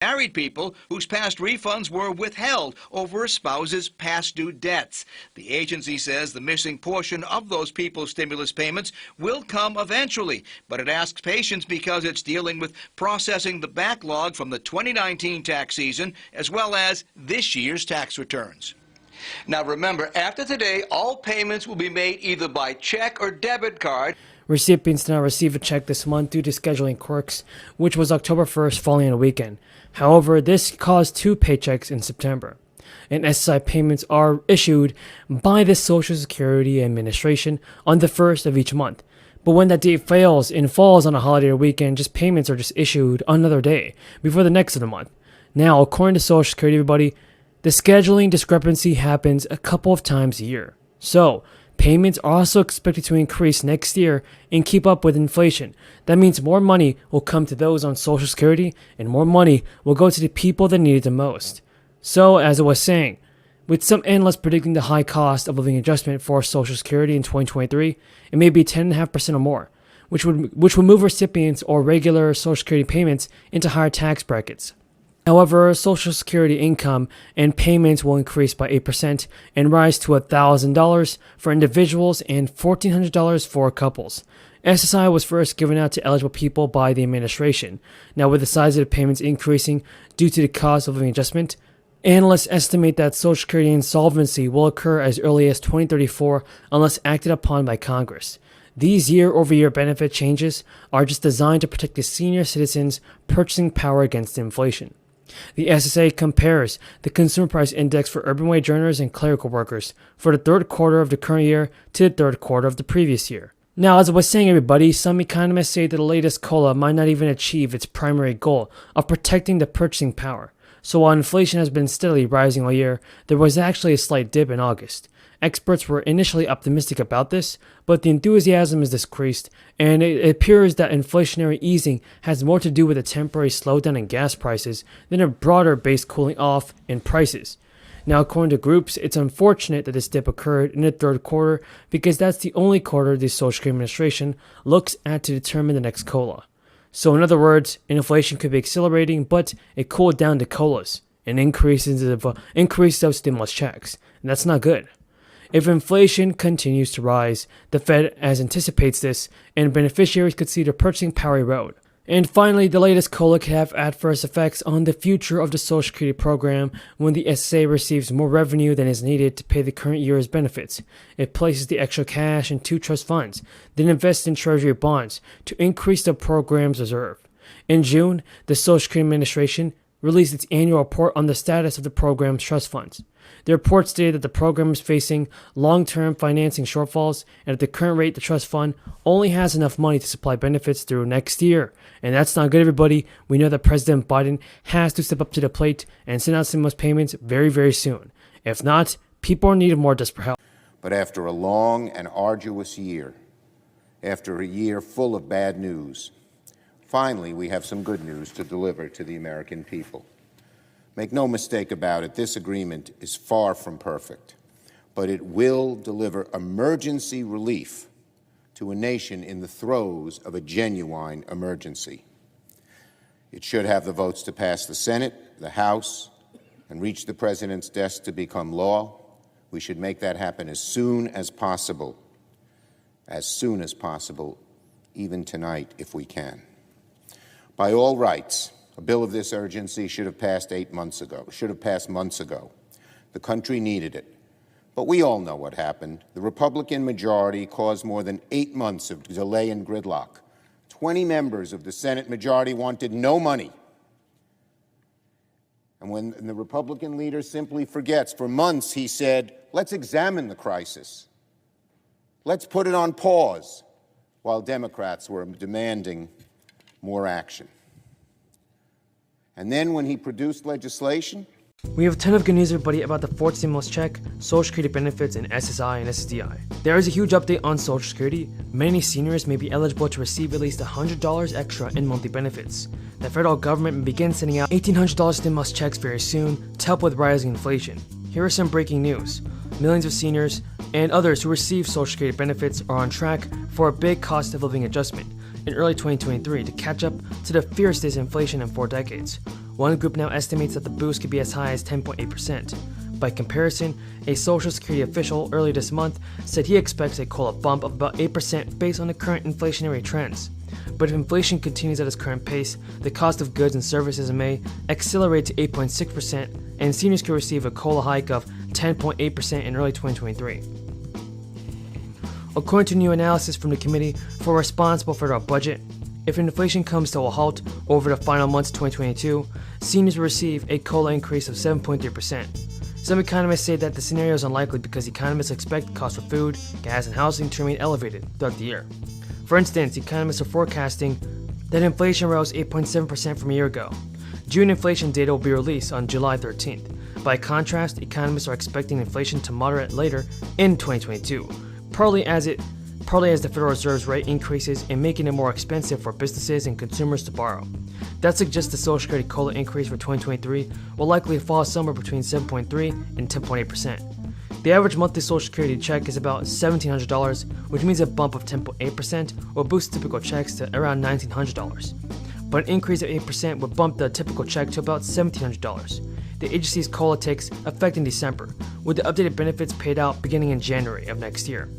Married people whose past refunds were withheld over a spouse's past due debts. The agency says the missing portion of those people's stimulus payments will come eventually, but it asks patience because it's dealing with processing the backlog from the 2019 tax season as well as this year's tax returns. Now remember, after today, all payments will be made either by check or debit card. Recipients did not receive a check this month due to scheduling quirks, which was October 1st falling on a weekend. However, this caused 2 paychecks in September. And SSI payments are issued by the Social Security Administration on the 1st of each month. But when that date fails and falls on a holiday or weekend, payments are just issued another day before the next of the month. Now, according to Social Security, everybody, the scheduling discrepancy happens a couple of times a year. So, payments are also expected to increase next year and keep up with inflation. That means more money will come to those on Social Security and more money will go to the people that need it the most. So, as I was saying, with some analysts predicting the high cost of living adjustment for Social Security in 2023, it may be 10.5% or more, which would move recipients or regular Social Security payments into higher tax brackets. However, Social Security income and payments will increase by 8% and rise to $1,000 for individuals and $1,400 for couples. SSI was first given out to eligible people by the administration. Now, with the size of the payments increasing due to the cost of living adjustment, analysts estimate that Social Security insolvency will occur as early as 2034 unless acted upon by Congress. These year-over-year benefit changes are just designed to protect the senior citizens' purchasing power against inflation. The SSA compares the Consumer Price Index for urban wage earners and clerical workers for the third quarter of the current year to the third quarter of the previous year. Now, as I was saying, everybody, some economists say that the latest COLA might not even achieve its primary goal of protecting the purchasing power. So while inflation has been steadily rising all year, there was actually a slight dip in August. Experts were initially optimistic about this, but the enthusiasm has decreased, and it appears that inflationary easing has more to do with a temporary slowdown in gas prices than a broader base cooling off in prices. Now, according to groups, it's unfortunate that this dip occurred in the third quarter because that's the only quarter the Social Security Administration looks at to determine the next COLA. So in other words, inflation could be accelerating, but it cooled down to COLAs and increases of stimulus checks, and that's not good. If inflation continues to rise, the Fed as anticipates this, and beneficiaries could see their purchasing power erode. And finally, the latest COLA could have adverse effects on the future of the Social Security program when the SSA receives more revenue than is needed to pay the current year's benefits. It places the extra cash in 2 trust funds, then invests in Treasury bonds to increase the program's reserve. In June, the Social Security Administration released its annual report on the status of the program's trust funds. The report stated that the program is facing long-term financing shortfalls, and at the current rate, the trust fund only has enough money to supply benefits through next year. And that's not good, everybody. We know that President Biden has to step up to the plate and send out stimulus payments very, very soon. If not, people are in need of more desperate help. But after a long and arduous year, after a year full of bad news, finally we have some good news to deliver to the American people. Make no mistake about it, this agreement is far from perfect, but it will deliver emergency relief to a nation in the throes of a genuine emergency. It should have the votes to pass the Senate, the House, and reach the President's desk to become law. We should make that happen as soon as possible, even tonight if we can. By all rights, a bill of this urgency should have passed months ago. The country needed it. But we all know what happened. The Republican majority caused more than 8 months of delay and gridlock. 20 members of the Senate majority wanted no money. And when the Republican leader simply forgets, for months he said, let's examine the crisis. Let's put it on pause, while Democrats were demanding more action. And then when he produced legislation, we have a ton of good news, everybody, about the fourth stimulus check, Social Security benefits, and SSI and SSDI. There is a huge update on Social Security. Many seniors may be eligible to receive at least $100 extra in monthly benefits. The federal government may begin sending out $1,800 stimulus checks very soon to help with rising inflation. Here are some breaking news. Millions of seniors and others who receive Social Security benefits are on track for a big cost of living adjustment in early 2023 to catch up to the fiercest inflation in 4 decades. One group now estimates that the boost could be as high as 10.8%. By comparison, a Social Security official earlier this month said he expects a COLA bump of about 8% based on the current inflationary trends. But if inflation continues at its current pace, the cost of goods and services may accelerate to 8.6%, and seniors could receive a COLA hike of 10.8% in early 2023. According to new analysis from the committee for responsible for our budget, if inflation comes to a halt over the final months of 2022, seniors will receive a COLA increase of 7.3%. Some economists say that the scenario is unlikely because economists expect costs for food, gas, and housing to remain elevated throughout the year. For instance, economists are forecasting that inflation rose 8.7% from a year ago. June inflation data will be released on July 13th. By contrast, economists are expecting inflation to moderate later in 2022, partly as the Federal Reserve's rate increases and making it more expensive for businesses and consumers to borrow. That suggests the Social Security COLA increase for 2023 will likely fall somewhere between 7.3 and 10.8%. The average monthly Social Security check is about $1,700, which means a bump of 10.8% will boost typical checks to around $1,900. But an increase of 8% would bump the typical check to about $1,700. The agency's COLA takes effect in December, with the updated benefits paid out beginning in January of next year.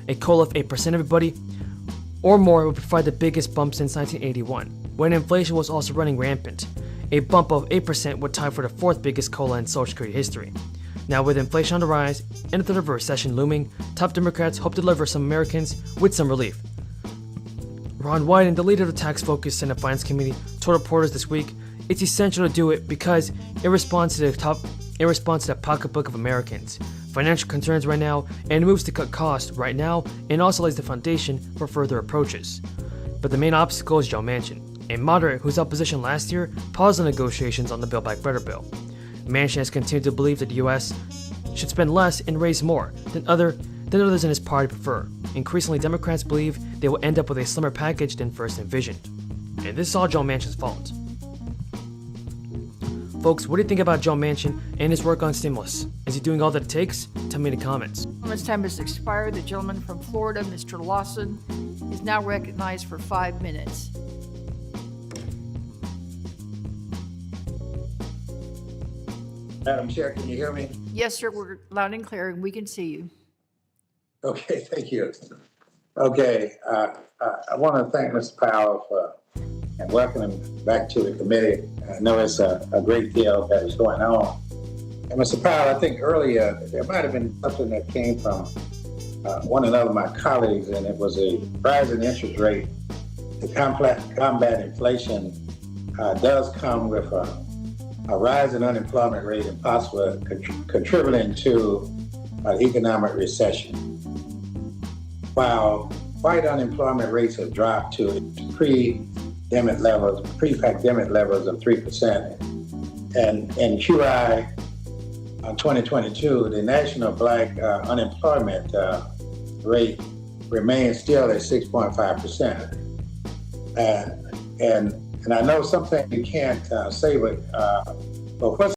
A COLA of 8% everybody or more would provide the biggest bump since 1981, when inflation was also running rampant. A bump of 8% would tie for the fourth biggest COLA in Social Security history. Now, with inflation on the rise and the threat of a recession looming, top Democrats hope to deliver some Americans with some relief. Ron Wyden, the leader of the tax-focused Senate Finance Committee, told reporters this week it's essential to do it because it responds to the pocketbook of Americans, financial concerns right now, and moves to cut costs right now, and also lays the foundation for further approaches. But the main obstacle is Joe Manchin, a moderate whose opposition last year paused the negotiations on the Build Back Better bill. Manchin has continued to believe that the U.S. should spend less and raise more than others in his party prefer. Increasingly, Democrats believe they will end up with a slimmer package than first envisioned. And this is all Joe Manchin's fault. Folks, what do you think about Joe Manchin and his work on stimulus? Is he doing all that it takes? Tell me in the comments. His time has expired. The gentleman from Florida, Mr. Lawson, is now recognized for 5 minutes. Madam Chair, can you hear me? Yes, sir, we're loud and clear, and we can see you. Okay, thank you. Okay, I want to thank Mr. Powell and welcome him back to the committee. I know it's a great deal that is going on. And Mr. Powell, I think earlier there might have been something that came from one another of my colleagues, and it was a rise in interest rate to combat inflation does come with a rise in unemployment rate and possibly contributing to an economic recession. While white unemployment rates have dropped to pre-pandemic levels of 3%, and in QI 2022, the national black unemployment rate remains still at 6.5%. And I know something you can't say, but what's